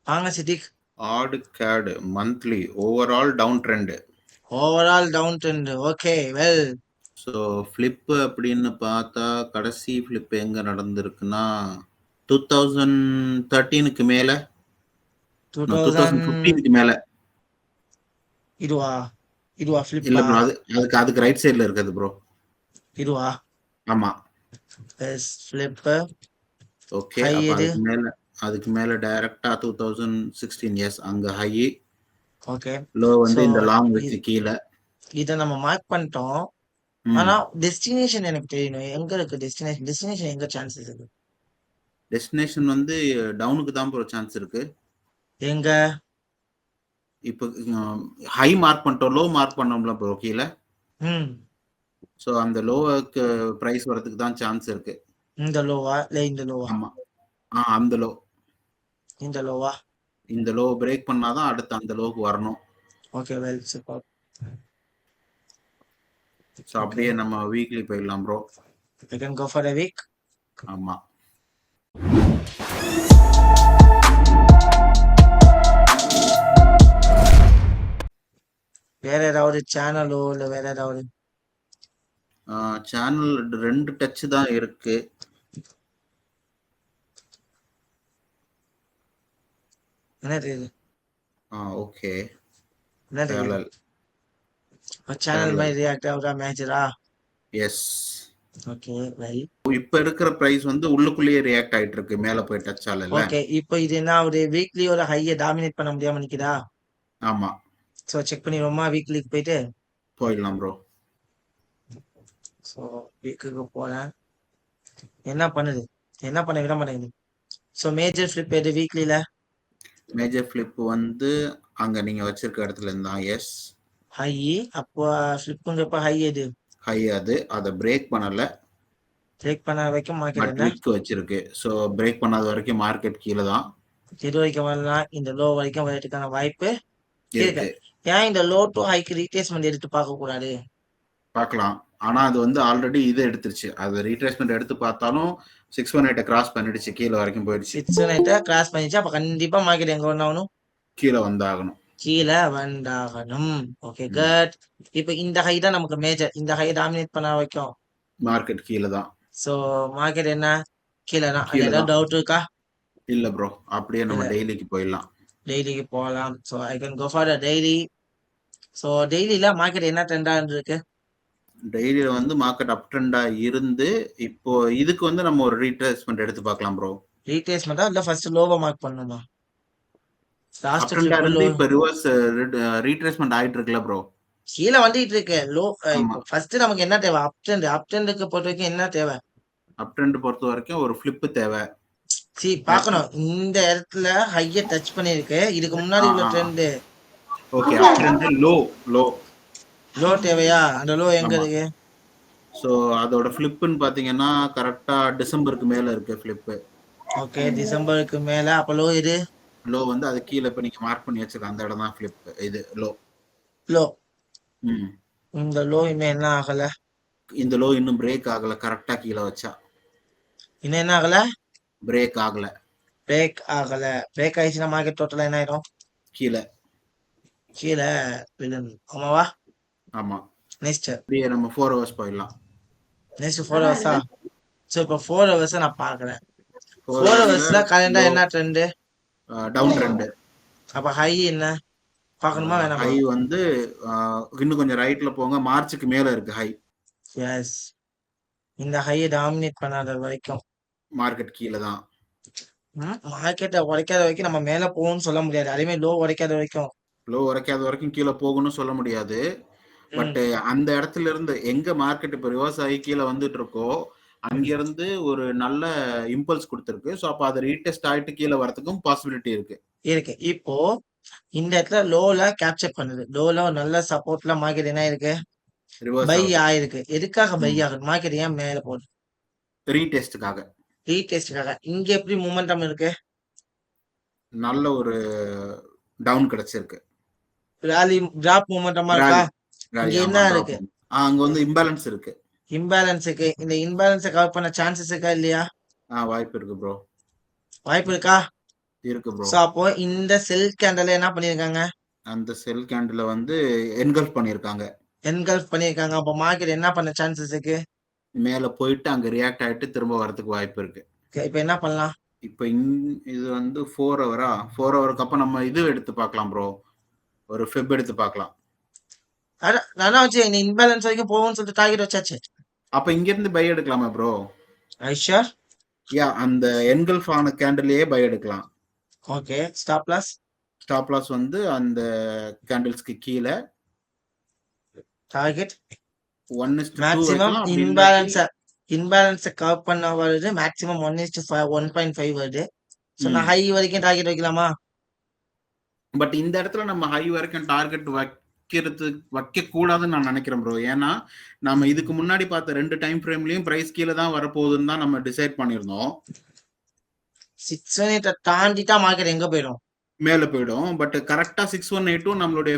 வாங்க சித்திக். ஆடு கேடு monthly overall down trend. Overall down trend. Okay well. So flip அப்படின்னு பார்த்தா கடைசி ஃப்ளிப் எங்கே நடந்திருக்குன்னா 2013க்கு மேலே, 2000 2015க்கு மேலே. இதுவா இதுவா இல்லை ஃபிளிப்பா? ப்ரோ, அதுக்கு ரைட் சைடில் இருக்குது ப்ரோ. இதுவா ஆமாம். S flip. ஓகே, ஹை அப்போ இது. அதுக்கு மேலே டைரெக்டாக 2016 இயர்ஸ் அங்கே ஹை. ஓகே. லோ வந்து ஸோ இந்த லாங் வச்சு கீழே. இதை நம்ம மார்க் பண்ணிட்டோம். ம் ஆனா டெஸ்டினேஷன் எனக்கு தெரியணும். எங்க இருக்கு டெஸ்டினேஷன் எங்க சான்சஸ் இருக்கு? டெஸ்டினேஷன் வந்து டவுனுக்கு தான் ப்ரோ சான்ஸ் இருக்கு. எங்க? இப்போ ஹை மார்க் பண்ணிட்டோம், லோ மார்க் பண்ணோம்ல ப்ரோ கீழே. ம் ஸோ அந்த லோவுக்கு ப்ரைஸ் வரதுக்கு தான் சான்ஸ் இருக்கு. இந்த லோவா இல்ல இந்த லோவா? ஆமா, அந்த லோ. இந்த லோவா? இந்த லோ பிரேக் பண்ணாதான் அடுத்து அந்த லோவுக்கு வரணும். Okay well super. ஸோ அப்படியே நம்ம வீக்லி போயிடலாம் bro. We can go for a week. ஆமா. வேற ஏதாவது சேனலோ இல்ல வேற ஏதாவது? சேனல் 2 டச் தான் இருக்கு. என்னது இது? ஓகே. என்னது இது? பேரலல். சேனல் மாதிரி ரியாக்ட் ஆகுதா மேஜரா? எஸ். Okay well. இப்ப இருக்கிற பிரைஸ் வந்து உள்ளுக்குள்ளேயே ரியாக்ட் ஆயிட்டு இருக்கு, மேல போய் டச் ஆகல. ஓகே இப்போ இது என்ன ஆகுது? வீக்லியோட ஹையை டாமினேட் பண்ண முடியாம நிக்குதா? ஆமா, ஸோ செக் பண்ணிடுவோமா வீக்லிக்கு போயிட்டு? போயிடலாம் ப்ரோ. ஸோ வீக்குக்கு போறேன். என்ன பண்ணுது? என்ன பண்ண விட மாட்டேங்குது. ஸோ மேஜர் ஃபிளிப் எது வீக்லியில? மேஜர் ஃபிளிப் வந்து அங்க நீங்க வச்சிருக்க இடத்துல இருந்தா எஸ் ஹை. அப்போ ஃபிளிப்புங்கிறப்ப ஹை எது? ஹை. அதை பிரேக் பண்ணல. பிரேக் பண்ண வரைக்கும் மார்க்கெட் பட் என்ன? விக் வச்சிருக்கு. ஸோ பிரேக் பண்ணாத வரைக்கும் மார்க்கெட் கீழே தான் எது வரைக்கும் வரலாம்? இந்த லோ வரைக்கும் வரதுக்கான வாய்ப்பு இருக்கு. இருக்கு. ஏன் இந்த லோ டு ஹைக்கு ரீட்ரேஸ்மெண்ட் எடுத்து பார்க்க கூடாது? பார்க்கலாம். ஆனா அது வந்து ஆல்ரெடி இது எடுத்துருச்சு. அது ரீட்ரேஸ்மெண்ட் எடுத்து பார்த்தாலும் 618 கிராஸ் பண்ணிடுச்சு, கீழே வரைக்கும் போயிடுச்சு. 618 கிராஸ் பண்ணிச்சு. அப்ப கண்டிப்பா மார்க்கெட் எங்க வந்தாகணும்? கீழே வந்தாகணும். கீழே வந்தாகணும். Okay good. இப்ப இந்த ஹை தான் நமக்கு மேஜர். இந்த ஹை டாமினேட் பண்ண வைக்கும். மார்க்கெட் கீழே தான். சோ மார்க்கெட் என்ன? கீழே தான். அது கீழே ஏதாவது தான். டவுட் இருக்கா? இல்ல ப்ரோ, அப்படியே நம்ம டெய்லிக்கு போயிடலாம். டெய்லிக்கு போகலாம். So I can go for daily. ஸோ டெய்லியில மார்க்கெட் என்ன ட்ரெண்டா இருக்கு? டெய்லியில வந்து மார்க்கெட் அப் ட்ரெண்டா இருந்து இப்போ இதுக்கு வந்து நம்ம ஒரு ரீட்ரேஸ்மெண்ட் எடுத்து பார்க்கலாம் ப்ரோ. ரீட்ரேஸ்மெண்டா இல்ல ஃபர்ஸ்ட் லோவா மார்க் பண்ணணுமா? அப் லாஸ்ட் ட்ரெண்டா ஃபிளிப் லோ. இருந்து இப்ப ரிவர்ஸ் ரீட்ரேஸ்மெண்ட் ஆயிட்டு இருக்குல்ல ப்ரோ. கீழே வந்துட்டு இருக்கு லோ. ஆமா, இப்போ ஃபர்ஸ்ட் நமக்கு என்ன தேவை? அப் ட்ரெண்ட். அப் ட்ரெண்டுக்கு பொறுத்த வரைக்கும் என்ன தேவை? அப் ட்ரெண்ட் பொறுத்த வரைக்கும் ஒரு ஃபிளிப் தேவை. பார்க்கணும். இந்த இடத்துல ஹைய டச் பண்ணிருக்கு. இதுக்கு முன்னாடி உள்ள ட்ரெண்ட். ஓகே, அப் ட்ரெண்ட் லோ. லோ லோ தேவையா? அந்த லோ எங்க ஆமா. இருக்கு? ஸோ அதோட ஃபிளிப்னு பார்த்தீங்கன்னா கரெக்டா டிசம்பருக்கு மேல இருக்கு ஃபிளிப். ஓகே டிசம்பருக்கு மேல. அப்ப லோ இது? லோ வந்து அது கீழே இப்போ நீங்க மார்க் பண்ணி வச்சிருக்க அந்த இடம் தான் ஃபிளிப். இது லோ. லோ. ம் இந்த லோ இன்னும் என்ன ஆகல? இந்த லோ இன்னும் பிரேக் ஆகல. கரெக்டா கீழே வச்சா இன்னும் என்ன ஆகல? பிரேக் ஆகல. பிரேக் ஆகல. பிரேக் ஆயிடுச்சுன்னா மார்க்கெட் டோட்டலா என்ன ஆயிடும்? கீழே. கீழே விழுந்து. ஆமாவா? ஆமா. நெக்ஸ்ட் அப்படியே நம்ம 4 ஹவர்ஸ் போயிடலாம். நெக்ஸ்ட் 4 ஹவர்ஸா? ஸோ இப்போ 4 ஹவர்ஸ் நான் பார்க்குறேன். 4 4 ஹவர்ஸ்ல ஹவர்ஸ்ல கரண்டா லோ என்ன ட்ரெண்டு? Down trend. அப்ப ஹை என்ன பார்க்கணுமா ஹை வேணாமா? வந்து இன்னும் கொஞ்சம் ரைட்ல போங்க, மார்ச்சுக்கு மேல இருக்கு ஹை. எஸ். இந்த ஹையை டாமினேட் பண்ணாத வரைக்கும் மார்க்கெட் கீழே தான். மார்க்கெட்டை உடைக்காத வரைக்கும் நம்ம மேல போகும்னு சொல்ல முடியாது. அதேமே லோ உடைக்காத வரைக்கும். லோ உரைக்காத வரைக்கும் கீழே போகணும்னு சொல்ல முடியாது. பட் அந்த இடத்துல இருந்து எங்க மார்க்கெட் இப்போ ரிவர்ஸ் ஆகி கீழே வந்துட்டு இருக்கோ அங்கிருந்து ஒரு நல்ல இம்பல்ஸ் கொடுத்துருக்கு. ஸோ அப்போ அது ரீடெஸ்ட் ஆயிட்டு கீழே வரதுக்கும் பாசிபிலிட்டி இருக்கு. இருக்கு. இப்போ இந்த இடத்துல லோல கேப்சர் பண்ணுது. லோல ஒரு நல்ல சப்போர்ட்ல மார்க்கெட் என்ன இருக்கு? ரிவர்ஸ் பை ஆகுது. ஆயிருக்கு. எதுக்காக பை ஆகுது? மார்க்கெட் ஏன் மேல போகுது? ரீடெஸ்ட்டுக்காக. ரீடெஸ்டுக்காக. இங்க எப்படி மூமெண்டம் இருக்கு? நல்ல ஒரு டவுன் கிடைச்சிருக்கு. ராலி டிராப் மூமெண்டமா இருக்கா? ராலி. இங்க ராலி, ஆமா, என்ன டிராப். இருக்கு? அங்க வந்து இம்பேலன்ஸ் இருக்கு. இம்பேலன்ஸ் இருக்கு. இந்த இம்பேலன்ஸை கவர் பண்ண சான்சஸ் இருக்கா இல்லையா? வாய்ப்பு இருக்கு ப்ரோ. வாய்ப்பு இருக்கா? இருக்கு ப்ரோ. சோ அப்போ இந்த செல் கேண்டல் என்ன பண்ணிருக்காங்க? அந்த செல் கேண்டில வந்து என்கல்ஃப் பண்ணியிருக்காங்க. என்கல்ஃப் பண்ணிருக்காங்க. அப்போ மார்க்கெட் என்ன பண்ண சான்சஸ் இருக்கு? மேல போயிட்டு அங்க ரியாக்ட் ஆயிட்டு திரும்ப வரதுக்கு வாய்ப்பு இருக்கு. இப்ப என்ன பண்ணலாம்? இப்ப இது வந்து 4 ஹவரா? 4 ஹவருக்கு அப்ப நம்ம இது எடுத்து பார்க்கலாம் ப்ரோ. ஒரு ஃபெப் எடுத்து பார்க்கலாம். நான் வச்சு இந்த இன்பேலன்ஸ் வரைக்கும் போகும்னு சொல்லிட்டு டார்கெட் வச்சாச்சு. அப்ப இங்க இருந்து பை எடுக்கலாமா ப்ரோ? ஐஷர் அந்த என்கல்ஃப் ஆன கேண்டிலேயே பை எடுக்கலாம். ஓகே. ஸ்டாப் லாஸ் வந்து அந்த கேண்டில்ஸ்க்கு கீழ டார்கெட் 1:2 மேக்ஸிமம் வைக்கலாம். அப்படி இல்லாட்டி இன்பேலன்ஸ கவர் பண்ண வருது. மேக்ஸிமம் 1:5 1.5 வருது. சோ நான் ஹை வரைக்கும் டார்கெட் வைக்கலாமா? பட் இந்த இடத்துல நம்ம ஹை வரைக்கும் டார்கெட் வைக்க கூடாதுன்னு நான் நினைக்கிறேன் ப்ரோ. ஏன்னா நம்ம இதுக்கு முன்னாடி பார்த்த 2 டைம் ஃப்ரேம்லயும் பிரைஸ் கீழே தான் வரப்போகுதுன்னு தான் நம்ம டிசைட் பண்ணியிருந்தோம். 618 தாண்டிட்டா மார்க்கெட் எங்க போயிடும்? மேல போயிடும். பட் கரெக்டா 6182 நம்மளுடைய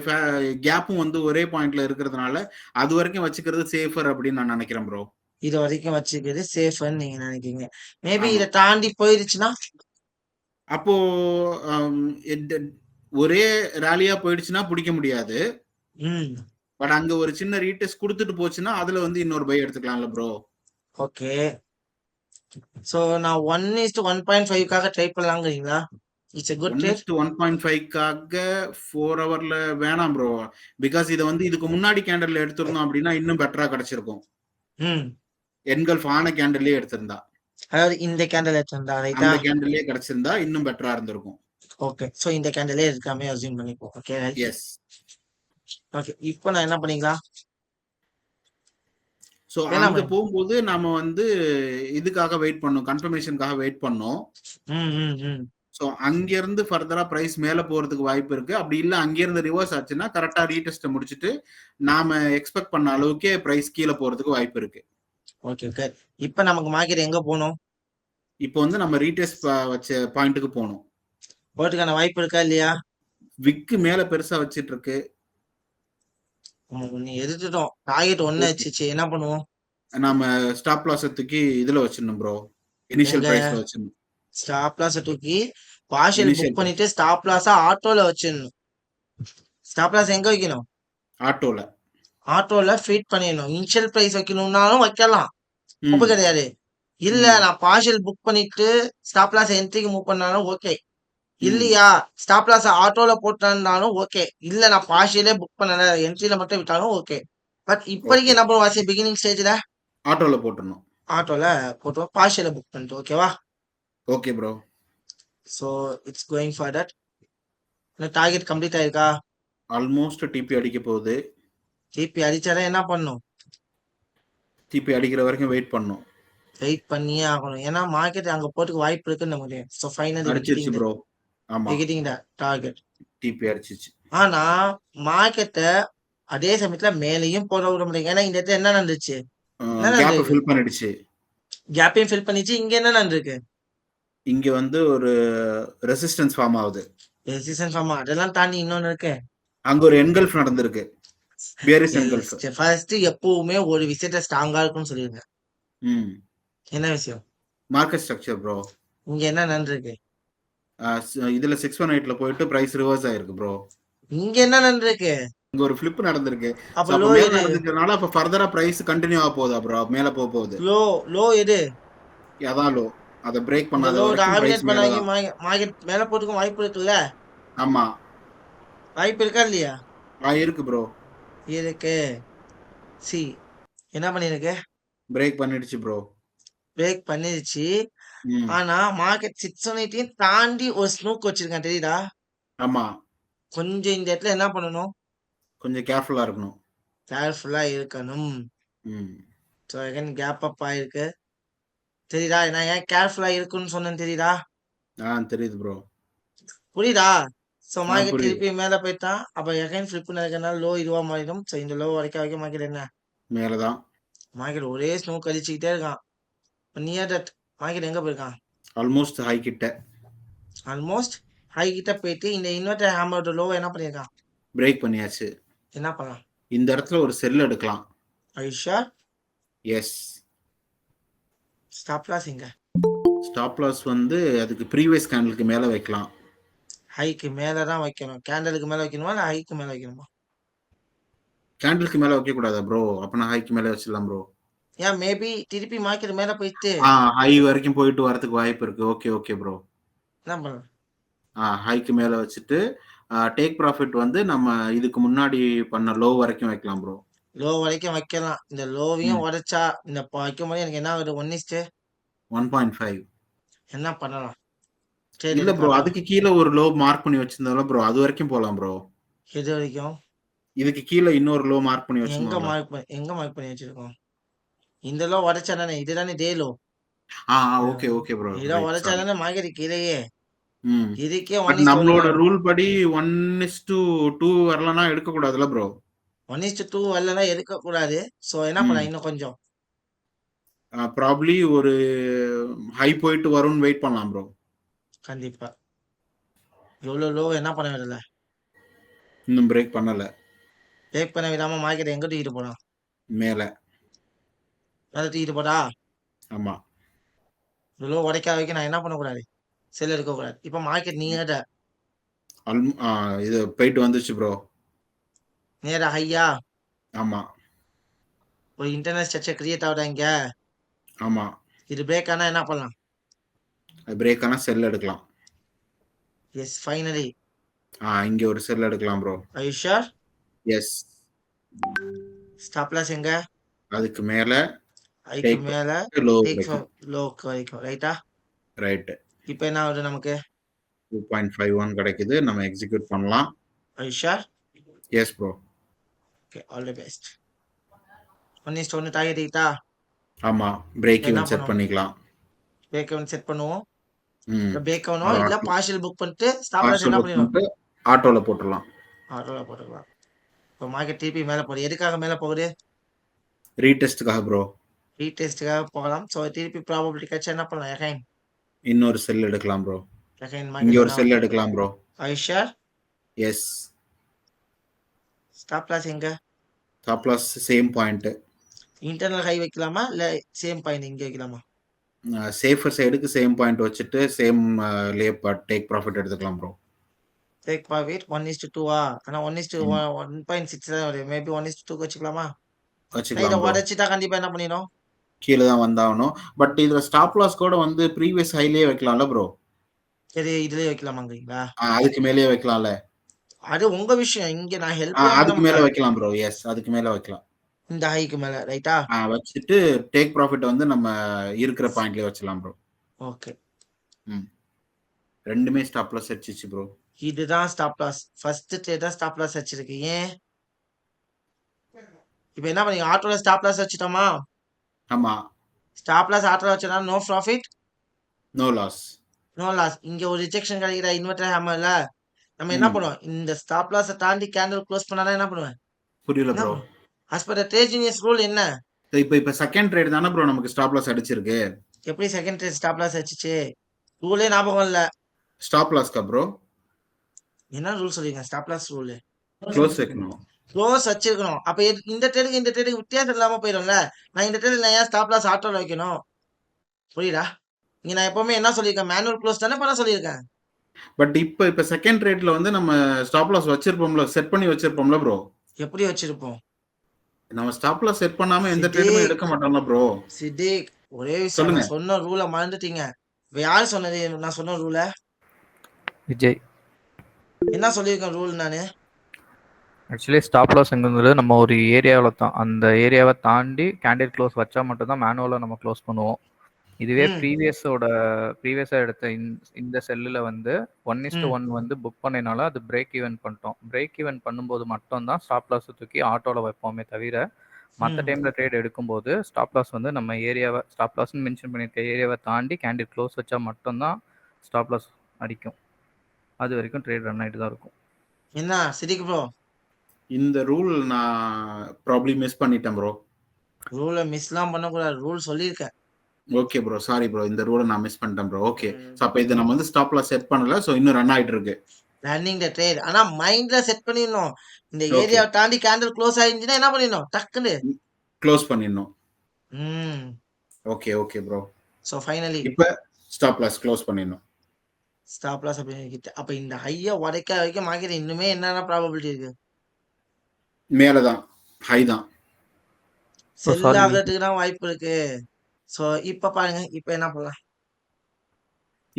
கேப்பும் வந்து ஒரே பாயிண்ட்ல இருக்கிறதுனால அது வரைக்கும் வச்சுக்கிறது சேஃபர் அப்படின்னு நான் நினைக்கிறேன் ப்ரோ. இது வரைக்கும் வச்சுக்கிறது சேஃப்னு நீங்க நினைக்கிறீங்க. மேபி இதை தாண்டி போயிருச்சுன்னா அப்போ ஒரே ரேலியா போயிடுச்சுன்னா பிடிக்க முடியாது. பட் அங்க ஒரு சின்ன ரீடெஸ்ட் கொடுத்துட்டு போச்சுன்னா அதுல வந்து இன்னொரு பை எடுத்துக்கலாம்ல ப்ரோ. ஓகே. சோ நான் 1:1.5க்காக ட்ரை பண்ணலாங்கிறீங்களா? It's a good trade. 1:1.5க்காக 4 ஹவர்ல வேணாம் ப்ரோ. பிகாஸ் இதை வந்து இதுக்கு முன்னாடி கேண்டல்ல எடுத்திருந்தோம் அப்படின்னா இன்னும் பெட்டரா கிடைச்சிருக்கும். என்கல்ஃப் ஆன கேண்டல்லே எடுத்திருந்தா, அதாவது இந்த கேண்டல் எடுத்திருந்தா ரைட்டா? அந்த கேண்டல்லே கிடைச்சிருந்தா இன்னும் பெட்டரா இருந்திருக்கும். ஓகே. சோ இந்த கேண்டலே இருக்காமே அஸ்யூம் பண்ணிப்போம். Okay right. எஸ். ஓகே. இப்போ நான் என்ன பண்ணிக்கலாம்? சோ அங்க போகும்போது நாம வந்து இதுக்காக வெயிட் பண்ணோம், கன்ஃபர்மேஷனுக்காக வெயிட் பண்ணோம். சோ அங்க இருந்து ஃபர்தரா பிரைஸ் மேல போறதுக்கு வாய்ப்பு இருக்கு. அப்படி இல்ல அங்க இருந்து ரிவர்ஸ் ஆச்சுன்னா கரெக்டா ரீடெஸ்ட் முடிச்சிட்டு நாம எக்ஸ்பெக்ட் பண்ண அளவுக்கு பிரைஸ் கீழே போறதுக்கு வாய்ப்பு இருக்கு. Okay okay. இப்போ நமக்கு மார்க்கெட் எங்க போணும்? இப்போ வந்து நம்ம ரீடெஸ்ட் வச்ச பாயிண்ட்க்கு போணும். போறதுக்கான வாய்ப்பு இருக்கா இல்லையா? விக்கு மேல பெருசா வச்சிட்டு இருக்கு. நீ எதிர்த்துட்டோம். டார்கெட் 1 வச்சிச்சு. என்ன பண்ணுவோம்? நாம ஸ்டாப் லாஸ் தூக்கி இதுல வச்சிடணும் ப்ரோ. இனிஷியல் பிரைஸ்ல வச்சிடணும். ஸ்டாப் லாஸ் தூக்கி பார்ஷியல் புக் பண்ணிட்டு ஸ்டாப் லாஸா ஆட்டோல வச்சிடணும். ஸ்டாப் லாஸ் எங்க வைக்கணும்? ஆட்டோல ஃபீட் பண்ணிடணும். இனிஷியல் பிரைஸ் வைக்கணும்னாலும் வைக்கலாம், தப்பு கிடையாது. இல்ல நான் பார்ஷியல் புக் பண்ணிட்டு ஸ்டாப் லாஸ் என்ட்ரிக்கு மூவ் பண்ணாலும் ஓகே. இல்லையா ஸ்டாப் லாஸ் ஆட்டோல போட்டாலும் ஓகே. இல்ல நான் பார்ஷியலே புக் பண்ணல என்ட்ரில மட்டும் விட்டாலும் ஓகே. பட் இப்போதைக்கு என்ன பண்ணுவோம்? பிகினிங் ஸ்டேஜ்ல ஆட்டோல போட்டுறணும். ஆட்டோல போட்டு பார்ஷியல புக் பண்ணிட்டு ஓகேவா? Okay bro. So it's going for that. Target complete ஆயிருக்கா? ஆல்மோஸ்ட் டிபி அடிக்க போகுது. டிபி அடிச்சாதான் என்ன பண்ணும்? டிபி அடிக்கிற வரைக்கும் வெயிட் பண்ணும். வெயிட் பண்ணியே ஆகணும். ஏன்னா மார்க்கெட் அங்க போறதுக்கு வாய்ப்பு இருக்குன்னு நமக்கு. சோ ஃபைனலி அடிச்சிருச்சு ப்ரோ. ஆமா. getting the target. டிபி அடிச்சிச்சு. ஆனா மார்க்கெட்ட அதே சமயத்துல மேலேயும் போட விட முடியும். ஏன்னா இந்த இடத்துல என்ன நடந்துச்சு? கேப் ஃபில் பண்ணிடுச்சு. கேப்பையும் ஃபில் பண்ணிச்சு. இங்க என்ன நடந்திருக்கு? இங்க வந்து ஒரு ரெசிஸ்டன்ஸ் ஃபார்ம் ஆகுது. ரெசிஸ்டன்ஸ் ஃபார்ம் அதெல்லாம் தாண்டி இன்னொன்னு இருக்கு. அங்க ஒரு என்கல்ஃப் நடந்திருக்கு. Bearish engulf. ஃபர்ஸ்ட் எப்பவுமே ஒரு விஷயத்தை ஸ்ட்ராங்கா இருக்கும்னு சொல்லிருங்க. என்ன விஷயம்? Market structure bro. இங்க என்ன நடந்திருக்கு? இதுல 618ல போயிட்டு பிரைஸ் ரிவர்ஸ் ஆயிருக்கு ப்ரோ. இங்க என்ன நடந்திருக்கு? இங்க ஒரு ஃபிளிப் நடந்திருக்கு. அப்ப லோ மேல நடந்துக்கிறனால அப்ப ஃபர்தரா பிரைஸ் கண்டினியூ ஆக போகுதா ப்ரோ? மேல போக போகுது. லோ எது? அதான் லோ. அத பிரேக் பண்ணாத லோ வரைக்கும் டாமினேட் பண்ணாங்க. மார்க்கெட் மேல போறதுக்கு வாய்ப்பு இருக்குல்ல? ஆமா. வாய்ப்பு இருக்கா இல்லையா? இருக்கு ப்ரோ. இருக்கு. சி என்ன பண்ணிருக்கு? பிரேக் பண்ணிடுச்சு ப்ரோ. பிரேக் பண்ணிருச்சு. ஆனா மார்க்கெட் 618 தாண்டி ஒரு ஸ்னூக் வச்சிருக்கான் தெரியுதா? ஆமா. கொஞ்சம் இந்த இடத்துல என்ன பண்ணணும்? கொஞ்சம் கேர்ஃபுல்லா இருக்கணும். சோ அகைன் கேப் அப் ஆயிருக்கு. தெரியுதா? நான் ஏன் கேர்ஃபுல்லா இருக்குன்னு சொன்னேன் தெரியுதா? தெரியுது ப்ரோ. புரியுதா? சோ மார்க்கெட் திருப்பி மேல போயிட்டான். அப்ப அகைன் ஃபிளிப் நடக்கறனால லோ இதுவா மாறிடும். சோ இந்த லோ வரைக்கும் மார்க்கெட் என்ன? மேலதான். மார்க்கெட் ஒரே ஸ்னூக் அடிச்சுக்கிட்டே இருக்கான். நியர் தட் மார்க்கெட் எங்க போயிருக்கான்? ஆல்மோஸ்ட் ஹை கிட்ட. போயிட்டு இந்த இன்வெர்டர் ஹேமரோட லோ என்ன பண்ணிருக்கான்? பிரேக் பண்ணியாச்சு. என்ன பண்ணலாம்? இந்த இடத்துல ஒரு செல் எடுக்கலாம். ஐஷா எஸ். ஸ்டாப் லாஸ் எங்க? ஸ்டாப் ஸ்டாப் லாஸ் வந்து அதுக்கு ப்ரீவியஸ் கேண்டலுக்கு மேல வைக்கலாம். ஹைக்கு மேல தான் வைக்கணும். கேண்டலுக்கு மேல வைக்கணுமா? இல்ல ஹைக்கு மேல வைக்கணுமா? கேண்டலுக்கு மேல வைக்கக்கூடாதா ப்ரோ? அப்பனா ஹைக்கு மேல வச்சிடலாம் ப்ரோ. ஏன் மேபி திருப்பி மார்க்கெட் மேல போயிட்டு ஹை வரைக்கும் போயிட்டு வரதுக்கு வாய்ப்பு இருக்கு. Okay, okay bro. என்ன பண்ணலாம்? ஹைக்கு மேல வச்சுட்டு டேக் ப்ராஃபிட் வந்து நம்ம இதுக்கு முன்னாடி பண்ண லோ வரைக்கும் வைக்கலாம் ப்ரோ. லோ வரைக்கும் வைக்கலாம். இந்த லோவையும் ம். உடைச்சா இந்த வைக்கும்போது எனக்கு என்ன ஆகுது? 1:1 1.5 என்ன பண்ணலாம்? ட்ரேட் இல்ல ப்ரோ. எடுக்கலாமா? அதுக்கு கீழ ஒரு லோ மார்க் பண்ணி வச்சிருந்தோம்ல ப்ரோ. அது வரைக்கும் போலாம் ப்ரோ. எது வரைக்கும்? இதுக்கு கீழ இன்னொரு லோ மார்க் பண்ணி வச்சிருந்தோம்ல. எங்க மார்க் பண்ணி வச்சிருக்கோம்? இந்த லோ உடைச்சா தானே? இதுதானே டே லோ. Okay, okay bro. இதெல்லாம் ரைட். உடைச்சா சாரி. தானே மார்க்கெட் கீழேயே. ம். இதுக்கே பட் 1:1 நம்மளோட ரூல் படி 1:2 வரலன்னா எடுக்கக்கூடாதுல்ல ப்ரோ? 1:2 வரலன்னா எடுக்கக்கூடாது. ஸோ என்ன ம். பண்ணலாம் இன்னும் கொஞ்சம்? ப்ராபப்ளி ஒரு ஹை போயிட்டு வரும்னு வெயிட் பண்ணலாம் ப்ரோ. கண்டிப்பா. எவ்வளோ லோ என்ன பண்ண விடல? இன்னும் பிரேக் பண்ணல. பிரேக் பண்ண விடாம மார்க்கெட் எங்க தூக்கிட்டு போறான்? மேல. மேல தூக்கிட்டு போதா? ஆமா. இந்த லோ உடைக்காத வரைக்கும் நான் என்ன பண்ணக்கூடாது? செல் எடுக்கக்கூடாது. இப்ப மார்க்கெட் நியர் இது போயிட்டு வந்துருச்சு ப்ரோ. நியர் ஹையா? ஆமா, ஒரு இன்டர்னல் ஸ்ட்ரக்சர் கிரியேட் ஆகுதா இங்க? ஆமா. இது பிரேக் ஆனா என்ன பண்ணலாம்? பிரேக் ஆனா செல் எடுக்கலாம். Yes finally. இங்க ஒரு செல் எடுக்கலாம் bro. Are you sure? Yes. Stop loss எங்க? அதுக்கு மேல ஹைக்கு டேக் மேல லோ டேக் வரைக்கும். லோக்கு வரைக்கும். ரைட்டா? ரைட். இப்ப என்ன ஆகுது நமக்கு? 2.51 கிடைக்குது. நம்ம எக்ஸிக்யூட் பண்ணலாம். Are you sure? Yes bro. Okay. All the best. 1:1 target ஹிட்டா? ஆமா. பிரேக் என்ன ஈவன் செட் பண்ணுவோம்? பண்ணிக்கலாம். பிரேக் even செட் பண்ணுவோம். ம். இல்ல பிரேக் ஆகணும். இல்ல ஆட்டோ பார்ஷியல் புக் பண்ணிட்டு ஸ்டாப் லாஸ் பார்சல் என்ன புக் பண்ணிடணும்? பண்ணிட்டு ஆட்டோல போட்டுறலாம். ஆட்டோல போட்டுக்கலாம். இப்போ மார்க்கெட் திருப்பி மேல போகுது. எதுக்காக மேல போகுது? ரீடெஸ்ட்க்காக ப்ரோ. ரீடெஸ்ட்டுக்காக போகலாம். ஸோ திருப்பி ப்ராபபிலிட்டி கிடைச்சா என்ன பண்ணலாம்? எகைன் இன்னொரு செல் எடுக்கலாம் ப்ரோ. எகைன் இங்க மார்க்கெட் ஒரு என்ன செல் ஆகுது? எடுக்கலாம் bro. Are you sure? Yes. Stop loss எங்க? Stop loss same point. Internal high வைக்கலாமா? இல்ல சேம் பாயிண்ட் இங்க வைக்கலாமா? சேஃபர் சைடுக்கு சேம் பாயிண்ட் வச்சுட்டு சேம் டேக் ப்ராஃபிட் எடுத்துக்கலாம் ப்ரோ. டேக் ப்ராஃபிட் 1:2 ஆனா 1:1 ம். 1.6 தான் வருது. மேபி 1:2 வச்சுக்கலாமா? ஆனா இத வச்சுக்கலாம் ப்ரோ. உடைச்சிட்டா கண்டிப்பா என்ன பண்ணிடும்? கீழ தான் வந்தாகணும். பட் இதுல ஸ்டாப் லாஸ் கூட வந்து ப்ரீவியஸ் ஹைலயே வைக்கலாம்ல ப்ரோ? சரி இதுலயே வைக்கலாமாங்கிறீங்களா? அதுக்கு மேலயே வைக்கலாம்ல? அது உங்க விஷயம். இங்க நான் ஹெல்ப்லாம் பண்ண அதுக்கு மேல முடியாது. வைக்கலாம் ப்ரோ. எஸ். அதுக்கு மேல வைக்கலாம். இந்த ஹைக்கு மேல ரைட்டா? வச்சுட்டு டேக் ப்ராஃபிட் வந்து நம்ம இருக்கிற பாயிண்ட்லயே வச்சுக்கலாம் ப்ரோ. ஓகே. ம். 2மே ஸ்டாப் லாஸ் அடிச்சிச்சு ப்ரோ. இதுதான் ஸ்டாப் லாஸ். ஃபர்ஸ்ட் ட்ரேட் தான் ஸ்டாப் லாஸ் வச்சிருக்கு. ஏன்? இப்ப என்ன பண்ணீங்க? ஆட்டோல ஸ்டாப் லாஸ் வச்சுட்டோமா? ஆமா. ஸ்டாப் லாஸ் ஆட்டோல வச்சா no profit, no loss. No loss. இங்க ஒரு ரிஜெக்ஷன் கிடைக்குதா? இன்வெர்டர் ஹேமர்ல. நம்ம என்ன ம். பண்ணுவோம்? இந்த ஸ்டாப் லாஸ தாண்டி கேண்டில் க்ளோஸ் பண்ணாதான் என்ன பண்ணுவேன்? புரியல என்ன ப்ரோ. பண்ணுவேன்? As per the trade genius rule என்ன? இப்ப செகண்ட் ட்ரேட் தானே ப்ரோ நமக்கு ஸ்டாப் லாஸ் அடிச்சிருக்கு. எப்படி செகண்ட் ட்ரேட் ஸ்டாப் லாஸ் வச்சுச்சு? ரூலே ஞாபகம் இல்ல. ஸ்டாப் லாஸ்க்கா ப்ரோ? என்ன ரூல் சொல்றீங்க? Stop loss rule. க்ளோஸ் வைக்கணும். க்ளோஸ் வச்சிருக்கணும். அப்ப இந்த ட்ரேடுக்கு இந்த ட்ரேடுக்கு வித்தியாசம் இல்லாம போயிடும்ல. நான் இந்த ட்ரேட்ல நான் ஏன் ஸ்டாப் லாஸ் ஆட்டோல வைக்கணும்? புரியுதா? இங்க நான் எப்பவுமே என்ன சொல்லியிருக்கேன்? மேனுவல் க்ளோஸ் தானே பண்ண சொல்லியிருக்கேன். பட் இப்ப செகண்ட் ட்ரேட்ல வந்து நம்ம ஸ்டாப் லாஸ் வச்சிருப்போம்ல, செட் பண்ணி வச்சிருப்போம்ல ப்ரோ? எப்படி வச்சிருப்போம்? நம்ம ஸ்டாப் லாஸ் செட் பண்ணாம எந்த ட்ரேடுமே சித்திக், எடுக்க மாட்டோம்ல ப்ரோ? சித்திக் ஒரே விஷயம். சொல்லுங்க. நான் சொன்ன ரூல மறந்துட்டீங்க. இப்ப யார் சொன்னது நான் சொன்ன ரூல? விஜய். என்ன சொல்லியிருக்கேன் ரூல் நானு? ஆக்சுவலி ஸ்டாப் லாஸ்ங்கிறது நம்ம ஒரு ஏரியாவில் தான் அந்த ஏரியாவை தாண்டி கேண்டில் க்ளோஸ் வச்சா மட்டும்தான் மேனுவலாக நம்ம க்ளோஸ் பண்ணுவோம். இதுவே ம், ப்ரீவியஸாக எடுத்த இந்த செல்லில் வந்து 1:1 வந்து புக் பண்ணினால அது பிரேக் ஈவன் பண்ணிட்டோம். பிரேக் ஈவன் பண்ணும்போது மட்டும்தான் ஸ்டாப் லாஸ் தூக்கி ஆட்டோவில் வைப்போமே தவிர மற்ற ம். டைமில் ட்ரேட் எடுக்கும்போது ஸ்டாப் லாஸ் வந்து நம்ம ஏரியாவை ஸ்டாப் லாஸ்ன்னு மென்ஷன் பண்ணியிருக்க ஏரியாவை தாண்டி கேண்டில் க்ளோஸ் வச்சா மட்டும்தான் ஸ்டாப் லாஸ் அடிக்கும். அது வரைக்கும் ட்ரேட் ரன் ஆகிட்டு தான் இருக்கும். என்ன சித்திக் ப்ரோ? இந்த ரூல் நான் ப்ராப்ளி மிஸ் பண்ணிட்டேன் ப்ரோ. ரூல மிஸ்லாம் பண்ணக்கூடாது. ரூல் சொல்லியிருக்கேன். Okay bro. Sorry bro. இந்த ரூல நான் மிஸ் பண்ணிட்டேன் ப்ரோ. ஓகே. ம். சோ அப்ப இத நம்ம வந்து ஸ்டாப் லாஸ் செட் பண்ணல. சோ இன்னும் ரன் ஆயிட்டு இருக்கு. Running the trade. ஆனா மைண்ட்ல செட் பண்ணிடணும். இந்த ஓகே. ஏரியாவை தாண்டி கேண்டில் க்ளோஸ் ஆயிருந்துச்சுன்னா என்ன பண்ணிடணும்? டக்குன்னு. க்ளோஸ் பண்ணிடணும். ம். Okay, okay bro. So finally இப்ப ஸ்டாப் லாஸ் க்ளோஸ் பண்ணிடணும். ஸ்டாப் லாஸ் அப்படின்னு அப்ப இந்த ஹைய உடைக்க வரைக்கும் மார்க்கெட் இன்னுமே என்னென்ன ப்ராபபிலிட்டி இருக்கு? மேலதான் ஹை தான். ப்ரோ செல் சாரி ஆகிறதுக்கு தான் வாய்ப்பு இருக்கு. சோ இப்ப பாருங்க, இப்ப என்ன பண்ணலாம்?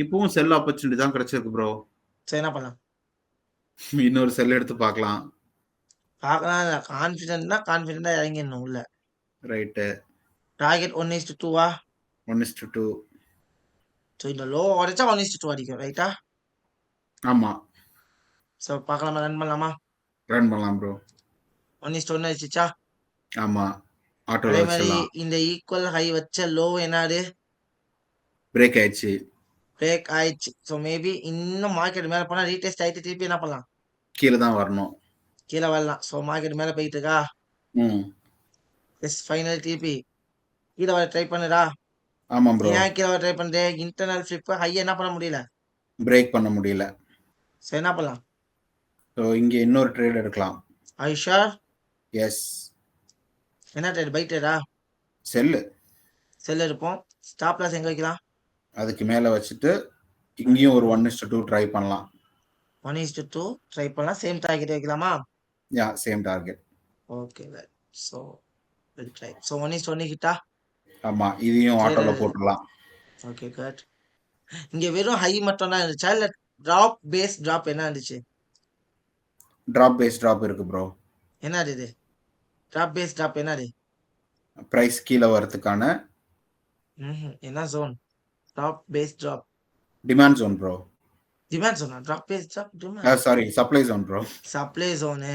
இப்பவும் செல் ஆப்பர்ச்சுனிட்டி தான் கிடைச்சிருக்கு ப்ரோ. சோ என்ன பண்ணலாம்? இன்னொரு செல் எடுத்து பார்க்கலாம். பார்க்கலாம். கான்ஃபிடென்ட்டா இறங்கிடணும் உள்ள. ரைட்டு. டார்கெட் 1:2 1:2. சோ இந்த லோ உடைச்சா 1:2 அடிக்கும், ரைட்டா? ஆமா. சோ பார்க்கலாமா? ரன் பண்ணலாமா? ரன் பண்ணலாம் ப்ரோ. 1:1 அடிச்சிச்சா? ஆமா. ஆட்டோல அதே மாதிரி வச்சிடலாம். இந்த ஈக்குவல் ஹை வச்ச லோ என்னது? பிரேக் ஆயிடுச்சு. பிரேக் ஆயிடுச்சு. சோ மேபி இன்னும் மார்க்கெட் மேல போனா ரீடெஸ்ட் ஆயிட்டு திருப்பி என்ன பண்ணலாம்? கீழே தான் வரணும். கீழே வரலாம். சோ மார்க்கெட் மேல போயிட்டு இருக்கா? எஸ், ஃபைனல் திருப்பி கீழே வர ட்ரை பண்ணுடா. ஆமா ப்ரோ. ஏன் கீழே வர ட்ரை பண்றேன்? இன்டர்னல் ஃபிளிப் ஹை என்ன பண்ண முடியல. பிரேக் பண்ண முடியல. சோ என்ன பண்ணலாம்? ஸோ இங்க இன்னொரு ட்ரேட் எடுக்கலாம். Are you sure? எஸ். என்ன ட்ரேட்? பை ட்ரேடா? செல்லு. செல் இருப்போம். ஸ்டாப் லாஸ் எங்க வைக்கலாம்? அதுக்கு மேல வச்சுட்டு இங்கேயும் ஒரு 1:2 ட்ரை பண்ணலாம். 1:2 ட்ரை பண்ணலாம். சேம் டார்கெட் வைக்கலாமா? Yeah, same target. Okay, so will try. So 1:1 கிட்டா? ஆமா, இதையும் ஆட்டோல போட்டுடலாம். Okay, good. இங்க வெறும் ஹை மட்டும் தான் இருந்துச்சா இல்ல டிராப் பேஸ் டிராப் என்ன இருந்துச்சு? டிராப் பேஸ் டிராப் இருக்கு ப்ரோ. என்னது இது? டிராப் பேஸ் டிராப் என்னது? பிரைஸ் கீழே வரதுக்கான என்ன zone? Drop base drop demand zone bro. Demand ஜோனா? Drop base drop demand sorry, supply zone bro. Supply zone.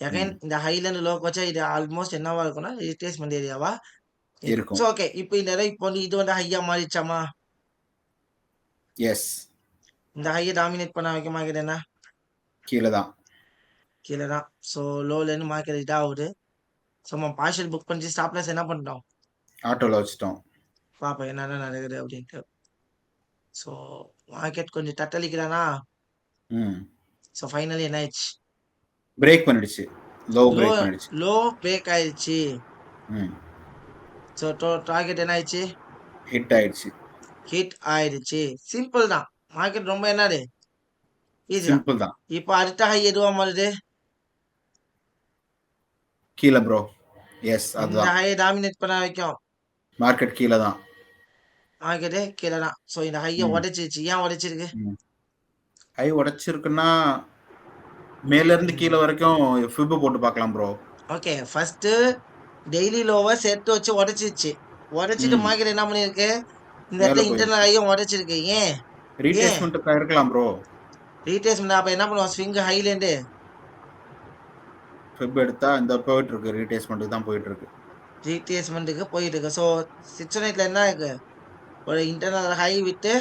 Again இந்த ஹைல இருந்து லோக்கு வச்சா இது ஆல்மோஸ்ட் என்னவா இருக்கும்னா ரீட்ரேஸ்மென்ட் ஏரியாவா இருக்கும். சோ ஓகே, இப்போ இந்த இடம் இப்போ வந்து இது வந்து ஹையா மாறிச்சாமா? எஸ். இந்த ஹையை டாமினேட் பண்ண வைக்க மார்க்கெட் என்ன? கீழே தான். கீழே தான். ஸோ லோல இருந்து மார்க்கெட் இதாகுது. ஸோ நம்ம பார்ஷியல் புக் பண்ணி ஸ்டாப் லாஸ் என்ன பண்ணிட்டோம்? ஆட்டோல வச்சுட்டோம். பாப்பா என்னென்ன நடக்குது அப்படின்ட்டு. ஸோ மார்க்கெட் கொஞ்சம் தட்டளிக்கிறானா? ஸோ ஃபைனலி என்ன ஆயிடுச்சு? பிரேக் பண்ணிடுச்சு. லோ பிரேக் பண்ணிடுச்சு. லோ பிரேக் ஆயிடுச்சு. ஸோ டார்கெட் என்ன ஆயிடுச்சு? ஹிட் ஆயிடுச்சு. ஹிட் ஆயிடுச்சு. சிம்பிள் தான். மார்க்கெட் ரொம்ப என்னது ஈஸி சிம்பிள் தான். இப்போ அடுத்த ஹை எதுவா மாறுது? கீழே ப்ரோ. எஸ், இந்த அதுதான். ஹையை டாமினேட் பண்ண வைக்கும். மார்க்கெட் கீழே தான். மார்க்கெட்டே கீழே தான். ஸோ இந்த ஹையை உடைச்சிருச்சு. ஏன் உடைச்சிருக்கு? ஹை உடைச்சிருக்குன்னா மேல இருந்து கீழே வரைக்கும் ஃபிப் போட்டு பார்க்கலாம் ப்ரோ. ஓகே, ஃபர்ஸ்ட் டெய்லி லோவை சேர்த்து வச்சு உடைச்சிருச்சு. உடைச்சிட்டு மார்க்கெட் என்ன பண்ணிருக்கு? இந்த இடத்துல இன்டர்னல் ஹையும் உடைச்சிருக்கு. ஏன்? ரீட்ரேஸ்மென்ட்க்கு இருக்கலாம் ப்ரோ. ரீட்ரேஸ்மெண்ட் அப்ப என்ன பண்ணுவோம்? ஸ்விங் ஹைல இருந்து ஃபிப் எடுத்தா இந்த போயிட்டு இருக்கு. ரீட்ரேஸ்மென்ட்க்கு தான் போயிட்டு இருக்கு. ரீட்ரேஸ்மெண்ட்டுக்கு போயிட்டு இருக்கு. ஸோ 618ல என்ன இருக்கு? ஒரு இன்டர்னல் ஹை விட்டு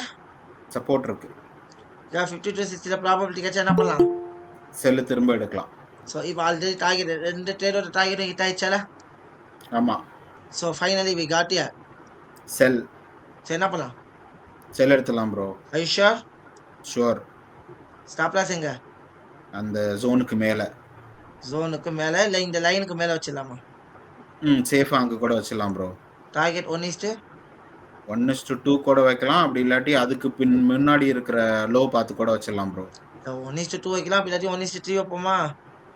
சப்போர்ட் இருக்கு. 50 to 60 ப்ராபபிலிட்டி கிடைச்சா என்ன பண்ணலாம்? செல்லு திரும்ப எடுக்கலாம். ஸோ இப்போ ஆல்ரெடி டார்கெட் ரெண்டு ட்ரேடோட டார்கெட் ஹிட் ஆயிடுச்சால? ஆமா. So finally we got here sell. சரி என்ன பண்ணலாம்? செல் எடுத்துலாம் bro. I sure? Sure. Stop loss எங்க? அந்த ஜோனுக்கு மேல. ஜோனுக்கு மேல இல்ல இந்த லைனுக்கு மேல வச்சிடலாமா? சேஃபா அங்க கூட வச்சிடலாம் ப்ரோ. டார்கெட் 1:2 கூட வைக்கலாம். அப்படி இல்லாட்டி அதுக்கு முன்னாடி இருக்கிற லோ பார்த்து கூட வச்சிடலாம் ப்ரோ. 1:2 வைக்கலாம். இல்லாட்டி 1:3 வைப்போமா?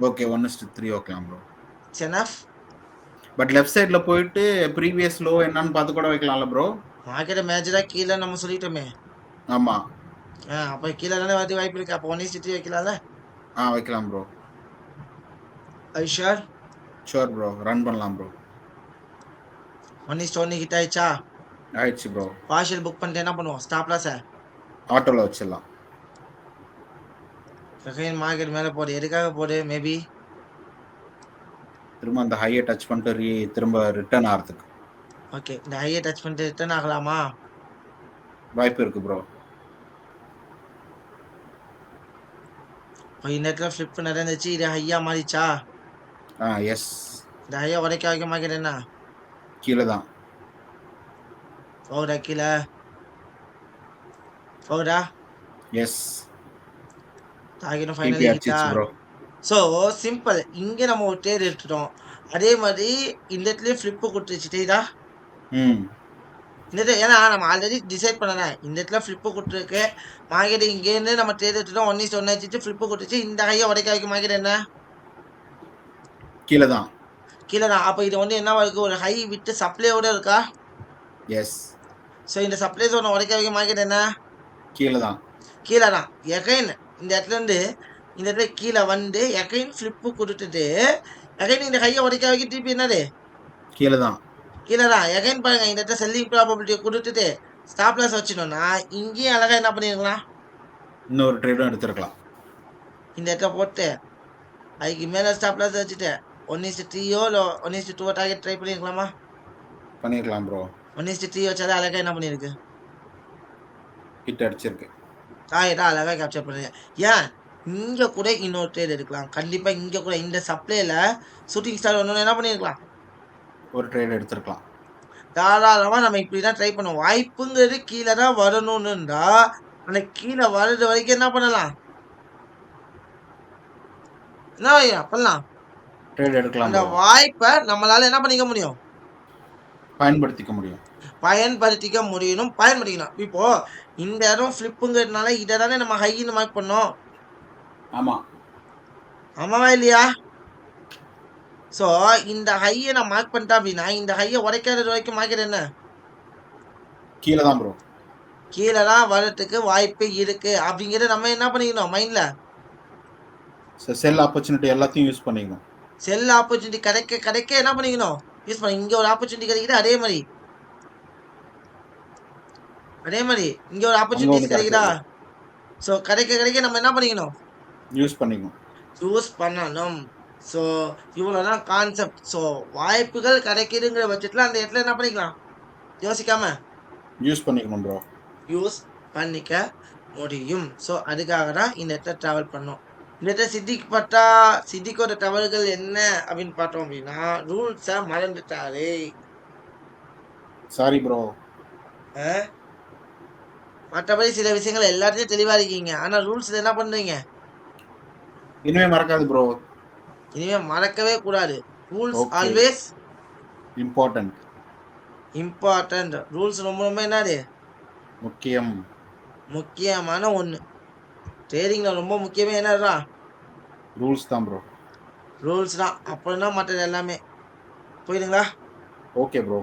ஓகே, 1:3 வைக்கலாம் ப்ரோ. எனஃப். பட் லெஃப்ட் சைடுல போயிட்டு ப்ரீவியஸ் லோ என்னன்னு பார்த்து கூட வைக்கலாம்ல ப்ரோ. மார்க்கெட் மேஜரா கீழே நம்ம சொல்லிட்டோமே. ஆமா. அப்ப கீழே தானே வரது வாய்ப்பு இருக்கு. அப்போ 1:3 வைக்கலாம்ல? வைக்கலாம் bro. I sure? Sure bro. Run பண்ணலாம் ப்ரோ. 1:1 ஹிட் ஆயிடுச்சா? ஆயிடுச்சு ப்ரோ. பார்ஷியல் புக் பண்ணிட்டு என்ன பண்ணுவோம்? ஸ்டாப் லாஸ் ஆட்டோல வச்சிடலாம். மார்க்கெட் மேல போடு. எதுக்காக போடு? மேபி திரும்ப அந்த ஹையை டச் பண்ணிட்டு திரும்ப ரிட்டர்ன் ஆகிறதுக்கு. ஓகே, இந்த ஹையை டச் பண்ணிட்டு ரிட்டர்ன் ஆகலாமா? வாய்ப்பு இருக்கு ப்ரோ. இந்த இடத்துல ஃபிளிப் நடந்துச்சு. இது ஹையா மாறிச்சா? எஸ். இந்த ஹையா உடைக்க வைக்க மார்க்கெட் என்ன? கீழே தான். போகுதா கீழே? போகுதா? எஸ். டார்கெட் ஃபைனலி ஹிட்டா? So simple. இங்கே நம்ம ஒரு ட்ரேட் எடுத்துட்டோம். அதே மாதிரி இந்த இடத்துலயே ஃபிளிப்பு கொடுத்துருச்சு. தெரியுதா? ஏன்னா நம்ம ஆல்ரெடி டிசைட் பண்ணல. இந்த இடத்துல ஃபிளிப்பு குடுத்துருக்கு. மார்க்கெட் இங்கேருந்து நம்ம ட்ரேட் எடுத்துட்டோம். 1:1 வச்சுட்டு ஃபிளிப்பு குடுத்துச்சு. இந்த ஹைய உடைக்க வைக்கும் மார்க்கெட் என்ன? கீழ தான். கீழ தான். அப்ப இது வந்து என்னவா இருக்கு? ஒரு ஹை விட்டு சப்ளையோட இருக்கா? எஸ். ஸோ இந்த சப்ளை ஜோன உடைக்க வைக்கும் மார்க்கெட் என்ன? கீழ தான். கீழ தான். எகைன் இந்த இடத்துலருந்து இந்த இடத்துல கீழ வந்து எகைன் ஃபிளிப்பு குடுத்துட்டு, எகைன் இந்த ஹைய உடைக்க வைக்க திருப்பி என்னது? கீழ தான். கீழ தான். எகைன் பாருங்க இந்த இடத்துல செல்லிங் ப்ராபபிலிட்டிய குடுத்துட்டு, ஸ்டாப் லாஸ் வச்சுட்டோம்னா, இங்கேயும் அழகா என்ன பண்ணியிருக்கலாம்? இன்னொரு ட்ரேடும் எடுத்திருக்கலாம். இந்த இடத்துல போட்டு, அதுக்கு மேல ஸ்டாப் லாஸ் வச்சுட்டு, 1:3யோ இல்ல 1:2 டார்கெட் ட்ரை பண்ணியிருக்கலாமா? பண்ணிருக்கலாம் ப்ரோ. 1:3 வச்சாலே அழகா என்ன பண்ணியிருக்கு? ஹிட் அடிச்சிருக்கு. டார்கெட்டா அழகா கேப்சர் பண்ணுங்க. ஏன்? இங்க கூட இன்னொரு ட்ரேட் எடுக்கலாம். கண்டிப்பா இங்க கூட இந்த சப்ளைல ஷூட்டிங் ஸ்டார் வரணும்னு என்ன பண்ணியிருக்கலாம்? ஒரு ட்ரேட் எடுத்திருக்கலாம். தாராளமா நம்ம இப்படிதான் ட்ரை பண்ணுவோம். வாய்ப்புங்கிறது கீழ தான் வரணும்னு இருந்தா, அந்த கீழ வர்றது வரைக்கும் என்ன பண்ணலாம்? என்ன பண்ணலாம்? ட்ரேட் எடுக்கலாம் அந்த ப்ரோ. வாய்ப்ப நம்மளால என்ன பண்ணிக்க முடியும்? பயன்படுத்திக்க முடியும். பயன்படுத்திக்கணும். இப்போ இந்த இடம் ஃபிளிப்புங்கிறதுனால இத தானே நம்ம ஹைன்னு மார்க் பண்ணோம். ஆமா. ஆமாவா இல்லையா? ஸோ இந்த ஹைய நான் மார்க் பண்ணிட்டேன் அப்படின்னா, இந்த ஹைய உடைக்காதது வரைக்கும் மார்க்கெட் என்ன? கீழ தான் ப்ரோ. கீழ தான் வரதுக்கு வாய்ப்பு இருக்கு. அப்படிங்கிறத நம்ம என்ன பண்ணிக்கணும் மைண்ட்ல? செல் ஆப்பர்ச்சுனிட்டி எல்லாத்தையும் யூஸ் பண்ணிக்கணும். செல் ஆப்பர்ச்சுனிட்டி கிடைக்க என்ன பண்ணிக்கணும்? யூஸ் பண்ணி இங்க ஒரு ஆப்பர்ச்சுனிட்டி கிடைக்குது அதே மாரி இங்க ஒரு அங்க ஆப்பர்ச்சுனிட்டிஸ் ஒண்ணு கிடைக்குதா? கிடைச்சது. ஸோ கிடைக்க நம்ம என்ன பண்ணிக்கணும்? யூஸ் பண்ணிக்கணும். யூஸ் பண்ணணும். ஸோ இவ்வளோதான் கான்செப்ட். ஸோ வாய்ப்புகள் கிடைக்குதுங்கிற பட்சத்துல அந்த இடத்துல என்ன பண்ணிக்கலாம்? யோசிக்காம யூஸ் பண்ணிக்கணும் ப்ரோ. யூஸ் பண்ணிக்க முடியும். ஸோ அதுக்காக தான் இந்த இடத்துல டிராவல் பண்ணோம். இந்த இடத்துல சித்திக்கோட தவறுகள் என்ன அப்படின்னு பார்த்தோம் அப்படின்னா, ரூல்ஸை மறந்துட்டாரு. Sorry bro. மற்றபடி சில விஷயங்கள் எல்லாத்தையும் தெளிவா இருக்கீங்க. ஆனா ரூல்ஸ்ல என்ன பண்றீங்க? இனிமே மறக்காது ப்ரோ. இனிமே மறக்கவே கூடாது. Rules okay. Always important. Important. Rules ரொம்ப என்னது? முக்கியம். முக்கியமான ஒண்ணு. ட்ரேடிங்ல ரொம்ப முக்கியமே என்னதுடா? ரூல்ஸ் தான் ப்ரோ. ரூல்ஸ் தான். அப்புறம் தான் மற்றது எல்லாமே. புரியுதுங்களா? Okay bro.